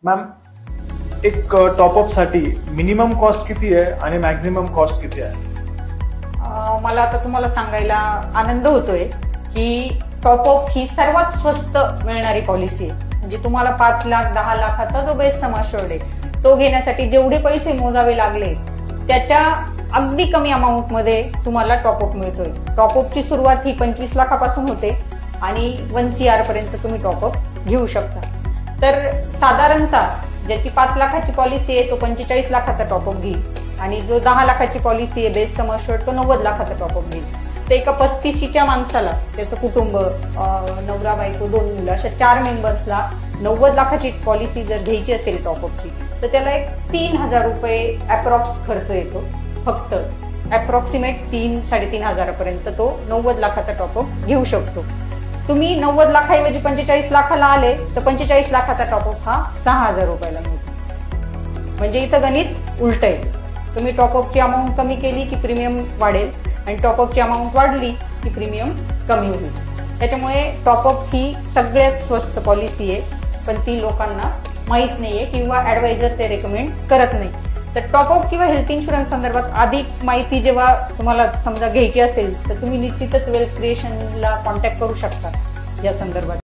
Ma'am, एक top up साठी minimum cost किती आहे आणि मॅक्झिमम कॉस्ट किती आहे? मला आता तुम्हाला सांगायला आनंद होतोय की टॉपअप ही सर्वात स्वस्त मिळणारी पॉलिसी आहे. म्हणजे तुम्हाला 5 लाख 10 लाखाचा जो बेस सम अश्युर्ड आहे तो घेण्यासाठी जेवढे पैसे मोजावे लागले त्याच्या अगदी कमी अमाऊंट मध्ये तुम्हाला टॉपअप मिळतोय. टॉपअपची सुरुवात ही 25 लाखापासून होते आणि 1 CR पर्यंत तुम्ही टॉपअप घेऊ शकता. तर साधारणतः ज्याची 5 लाखाची पॉलिसी आहे तो 45 लाखाचा टॉपअप घेईल आणि जो 10 लाखाची पॉलिसी आहे बेस सम अश्युर्ड तो 90 लाखाचा टॉपअप घेईल. तर एका 35च्या माणसाला त्याचं कुटुंब, नवरा बायको 2 मुलं अशा 4 मेंबर्सला 90 लाखाची पॉलिसी जर घ्यायची असेल टॉपअपची तर त्याला एक 3,000 रुपये अप्रॉक्स खर्च येतो. फक्त अप्रॉक्सिमेट 3-3.5 हजारापर्यंत तो 90 लाखाचा टॉपअप घेऊ शकतो. तुम्ही 90 लाखाऐवजी 45 लाखाला आले तर 45 लाखाचा टॉपअप हा 6,000 रुपयाला मिळतो. म्हणजे इथं गणित उलट आहे. तुम्ही टॉपअपची अमाऊंट कमी केली की प्रीमियम वाढेल आणि टॉपअपची अमाऊंट वाढली की प्रीमियम कमी होईल. त्याच्यामुळे टॉपअप ही सगळ्यात स्वस्त पॉलिसी आहे, पण ती लोकांना माहीत नाहीये किंवा ऍडवायझर ते रेकमेंड करत नाही. तर टॉपअप किंवा हेल्थ इन्शुरन्स संदर्भात अधिक माहिती जेव्हा तुम्हाला समजा घ्यायची असेल तर तुम्ही निश्चितच वेल्थ क्रिएशनला कॉन्टॅक्ट करू शकता या संदर्भात.